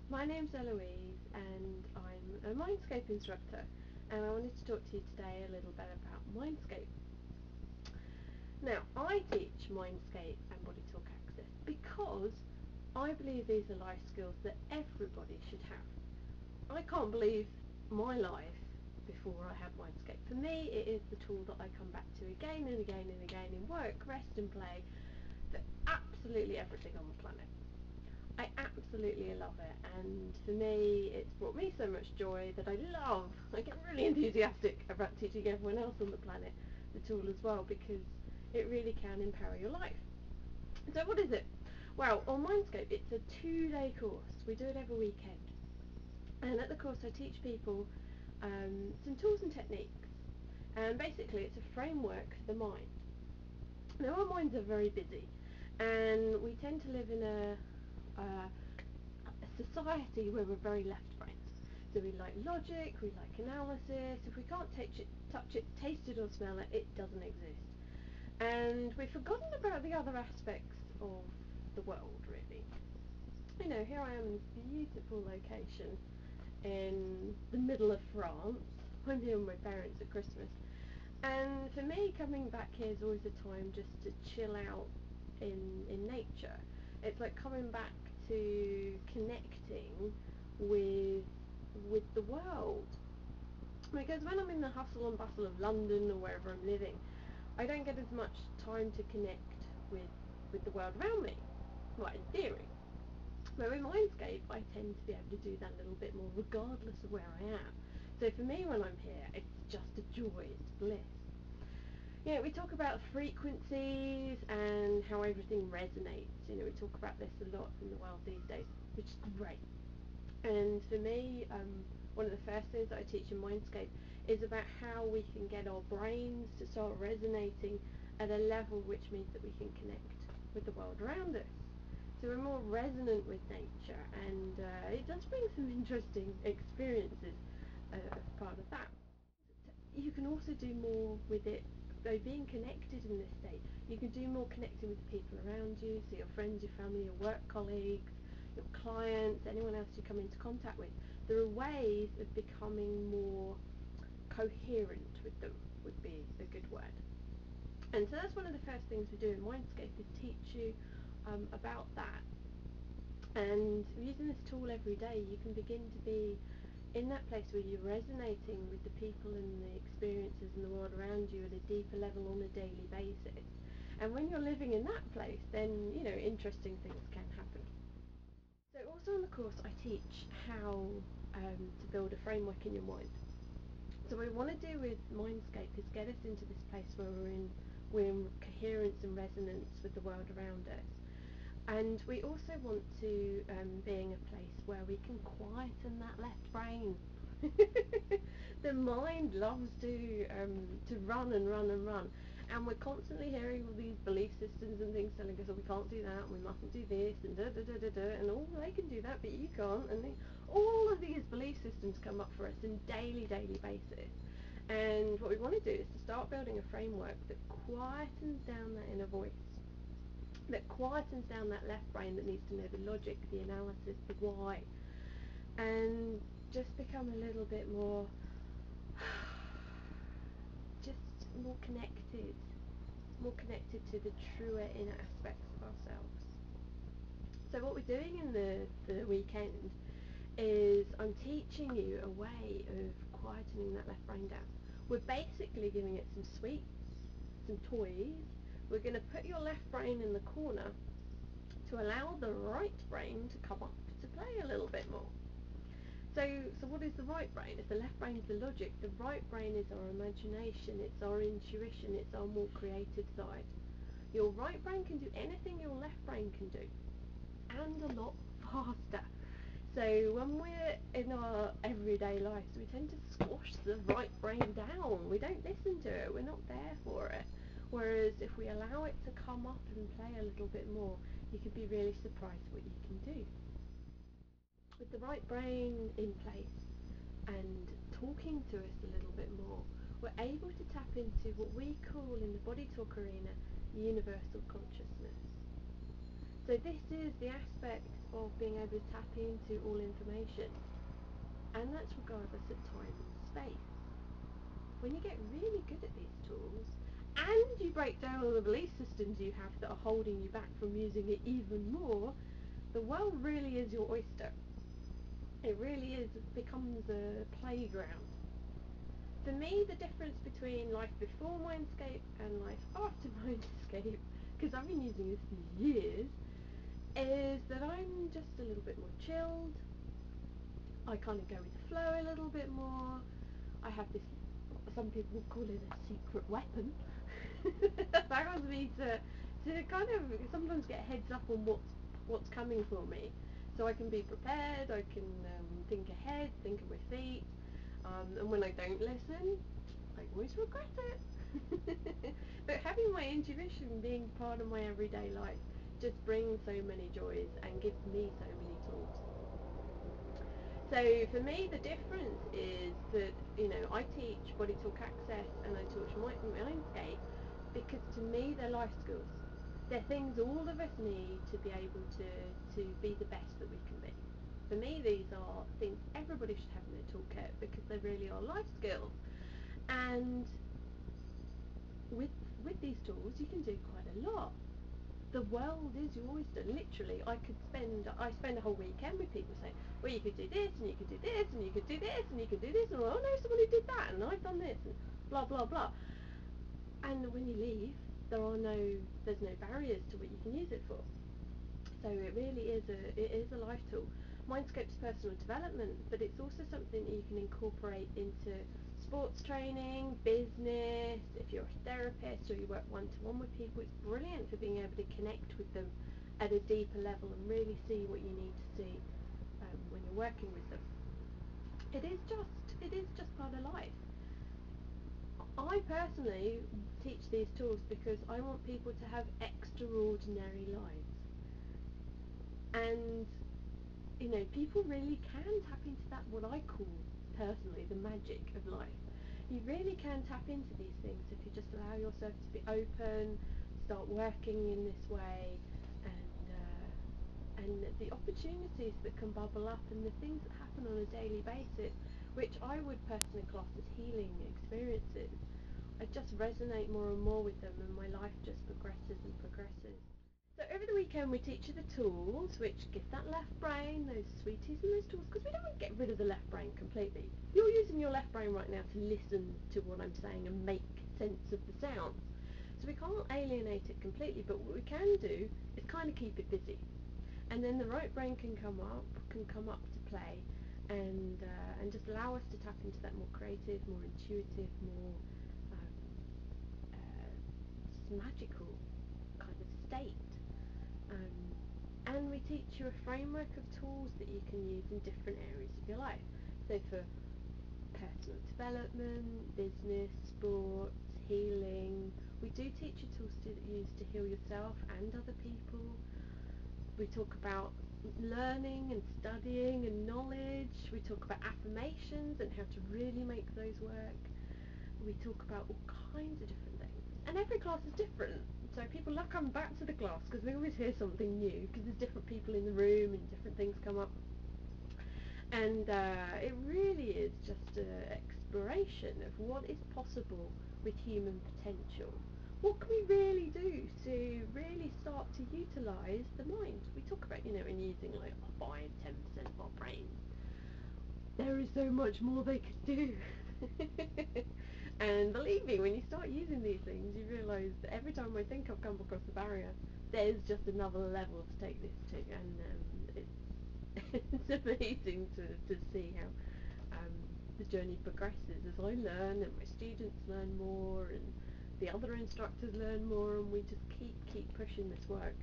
My name's Eloise and I'm a MindScape instructor, and I wanted to talk to you today a little bit about MindScape. Now, I teach MindScape and Body Talk Access because I believe these are life skills that everybody should have. I can't believe my life before I had MindScape. For me, it is the tool that I come back to again and again and again in work, rest and play, for absolutely everything on the planet. I absolutely love it, and for me it's brought me so much joy that I get really enthusiastic about teaching everyone else on the planet the tool as well, because it really can empower your life. So what is it? Well, on Mindscape it's a 2-day course. We do it every weekend, and at the course I teach people some tools and techniques, and basically it's a framework for the mind. Now our minds are very busy, and we tend to live in a society where we're very left-brained. So we like logic, we like analysis. If we can't touch it, taste it or smell it, it doesn't exist. And we've forgotten about the other aspects of the world, really. You know, here I am in this beautiful location in the middle of France. I'm here with my parents at Christmas. And for me, coming back here is always a time just to chill out in nature. It's like coming back to connecting with the world. Because when I'm in the hustle and bustle of London or wherever I'm living, I don't get as much time to connect with the world around me. Well, in theory. But with Mindscape, I tend to be able to do that a little bit more regardless of where I am. So for me, when I'm here, it's just a joy, it's bliss. You know, we talk about frequencies and how everything resonates. You know, we talk about this a lot in the world these days, which is great. And for me, one of the first things that I teach in Mindscape is about how we can get our brains to start resonating at a level which means that we can connect with the world around us. So we're more resonant with nature, and it does bring some interesting experiences as part of that. You can also do more with it by being connected in this state. You can do more connecting with the people around you, so your friends, your family, your work colleagues, your clients, anyone else you come into contact with. There are ways of becoming more coherent with them, would be a good word. And so that's one of the first things we do in Mindscape, is teach you about that. And using this tool every day, you can begin to be in that place where you're resonating with the people and the experiences and the world around you at a deeper level on a daily basis. And when you're living in that place, then, you know, interesting things can happen. So also in the course I teach how to build a framework in your mind. So what we want to do with Mindscape is get us into this place where we're in coherence and resonance with the world around us. And we also want to be in a place where we can quieten that left brain. The mind loves to run and run and run, and we're constantly hearing all these belief systems and things telling us, oh, we can't do that, and we mustn't do this, and da da da da da, and oh, they can do that, but you can't, and all of these belief systems come up for us in daily basis. And what we want to do is to start building a framework that quietens down that inner voice, that quietens down that left brain that needs to know the logic, the analysis, the why, and just become a little bit more, just more connected to the truer inner aspects of ourselves. So what we're doing in the weekend is I'm teaching you a way of quietening that left brain down. We're basically giving it some sweets, some toys. We're going to put your left brain in the corner to allow the right brain to come up to play a little bit more. So what is the right brain? If the left brain is the logic, the right brain is our imagination, it's our intuition, it's our more creative side. Your right brain can do anything your left brain can do, and a lot faster. So when we're in our everyday lives, we tend to squash the right brain down. We don't listen to it, we're not there for it. Whereas if we allow it to come up and play a little bit more, you can be really surprised what you can do. With the right brain in place and talking to us a little bit more, we're able to tap into what we call in the body talk arena universal consciousness. So this is the aspect of being able to tap into all information, and that's regardless of time and space. When you get really good at these tools, and you break down all the belief systems you have that are holding you back from using it even more, the world really is your oyster. It really is, it becomes a playground. For me, the difference between life before Mindscape and life after Mindscape, because I've been using this for years, is that I'm just a little bit more chilled. I kind of go with the flow a little bit more. I have this, some people call it a secret weapon. That allows me to kind of sometimes get heads up on what's coming for me, so I can be prepared. I can think ahead, think of my feet, and when I don't listen, I always regret it. But having my intuition being part of my everyday life just brings so many joys and gives me so many tools. So for me, the difference is that, I teach Body Talk Access and I teach Mindscape because to me they're life skills. They're things all of us need to be able to be the best that we can be. For me, these are things everybody should have in their toolkit because they really are life skills. And with these tools, you can do quite a lot. The world is your oyster. Literally, I spend a whole weekend with people saying, well, you could do this, and you could do this, and you could do this, and you could do this, and oh no, somebody did that, and I've done this, and blah blah blah. And when you leave, there's no barriers to what you can use it for. So it really is a life tool. Mindscape's personal development, but it's also something that you can incorporate into sports training, business. If you're a therapist or you work one-to-one with people, it's brilliant for being able to connect with them at a deeper level and really see what you need to see when you're working with them. It is just part of life. I personally teach these tools because I want people to have extraordinary lives. And people really can tap into that, what I call personally the magic of life. You really can tap into these things if you just allow yourself to be open, start working in this way, and the opportunities that can bubble up and the things that happen on a daily basis, which I would personally class as healing experiences. I just resonate more and more with them, and my life just progresses and progresses. So over the weekend we teach you the tools which give that left brain those sweeties and those tools, because we don't want to get rid of the left brain completely. You're using your left brain right now to listen to what I'm saying and make sense of the sounds. So we can't alienate it completely, but what we can do is kind of keep it busy. And then the right brain can come up to play, and just allow us to tap into that more creative, more intuitive, more magical kind of state. And we teach you a framework of tools that you can use in different areas of your life. So for personal development, business, sports, healing, we do teach you tools to use to heal yourself and other people. We talk about learning and studying and knowledge. We talk about affirmations and how to really make those work. We talk about all kinds of different things. And every class is different. So people love coming back to the class because we always hear something new, because there's different people in the room and different things come up. And it really is just an exploration of what is possible with human potential. What can we really do to really start to utilise the mind? We talk about, in using like 5-10% of our brains. There is so much more they could do. And believe me, when you start using these things, you realise that every time I think I've come across a barrier, there's just another level to take this to, and it's amazing to see how the journey progresses as I learn and my students learn more and the other instructors learn more, and we just keep pushing this work.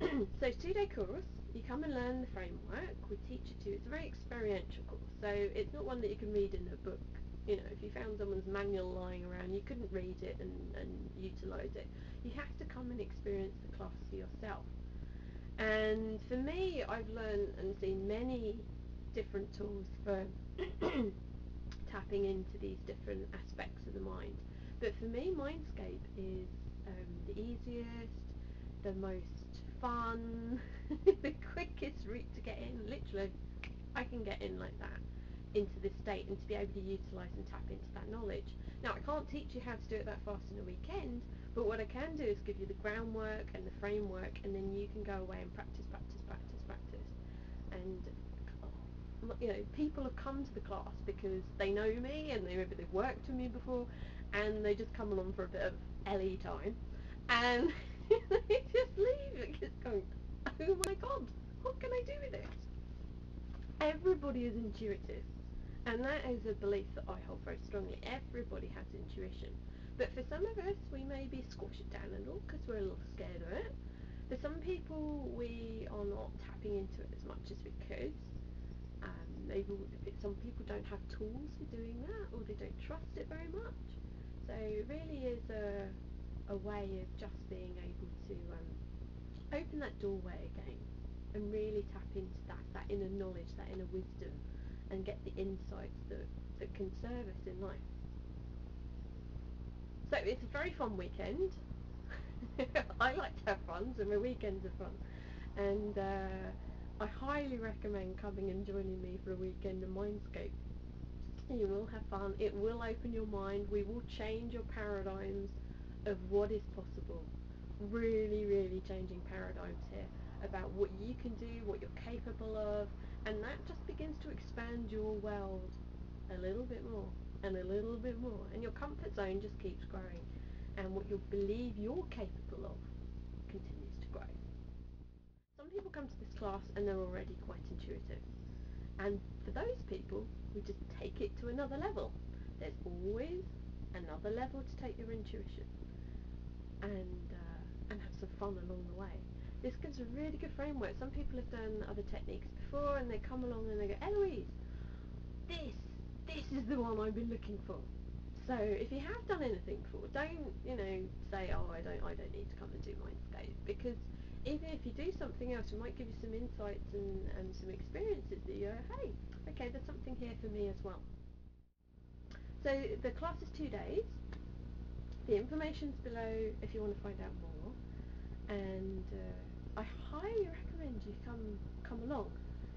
So it's a 2-day course. You come and learn the framework. We teach it to you. It's a very experiential course, so it's not one that you can read in a book. If you found someone's manual lying around, you couldn't read it and utilise it. You have to come and experience the class for yourself. And for me, I've learned and seen many different tools for tapping into these different aspects of the mind. But for me, Mindscape is the easiest, the most fun, the quickest route to get in. Literally, I can get in like that into this state and to be able to utilise and tap into that knowledge. Now, I can't teach you how to do it that fast in a weekend, but what I can do is give you the groundwork and the framework, and then you can go away and practice, practice, practice, practice. And people have come to the class because they know me and maybe they've worked with me before, and they just come along for a bit of LE time, and they just leave because going, oh my god, what can I do with this? Everybody is intuitive, and that is a belief that I hold very strongly. Everybody has intuition, but for some of us we maybe squash it down a little because we're a little scared of it. For some people we are not tapping into it as much as we could. Maybe some people don't have tools for doing that, or they don't trust it very much. So it really is a way of just being able to open that doorway again and really tap into that inner knowledge, that inner wisdom, and get the insights that can serve us in life. So it's a very fun weekend. I like to have fun, so my weekends are fun. And I highly recommend coming and joining me for a weekend of MindScape. You will have fun, it will open your mind, we will change your paradigms of what is possible. Really, really changing paradigms here about what you can do, what you're capable of, and that just begins to expand your world a little bit more and a little bit more, and your comfort zone just keeps growing, and what you believe you're capable of continues to grow. Some people come to this class and they're already quite intuitive, and for those people we just take it to another level. There's always another level to take your intuition, and have some fun along the way. This gives a really good framework. Some people have done other techniques before and they come along and they go, Eloise, this is the one I've been looking for. So if you have done anything before, don't say, oh, I don't need to come and do MindScape, because even if you do something else, it might give you some insights and some experiences that you go, hey, okay, there's something here for me as well. So the class is 2 days. The information's below if you want to find out more, and I highly recommend you come along.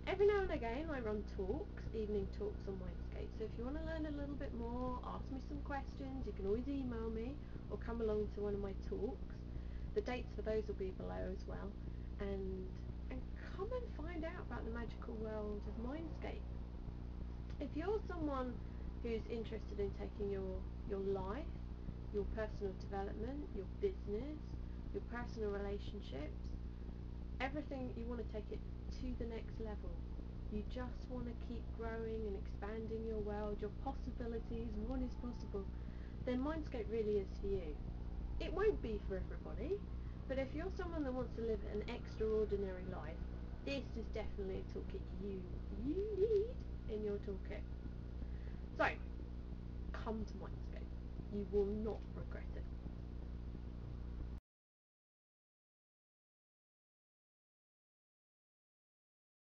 Every now and again I run talks, evening talks on MindScape, so if you want to learn a little bit more, ask me some questions, you can always email me or come along to one of my talks. The dates for those will be below as well, and come and find out about the magical world of MindScape. If you're someone who's interested in taking your life, your personal development, your business, your personal relationships, everything, you want to take it to the next level. You just want to keep growing and expanding your world, your possibilities, what is possible, then MindScape really is for you. It won't be for everybody, but if you're someone that wants to live an extraordinary life, this is definitely a toolkit you need in your toolkit. So, come to MindScape. You will not regret it.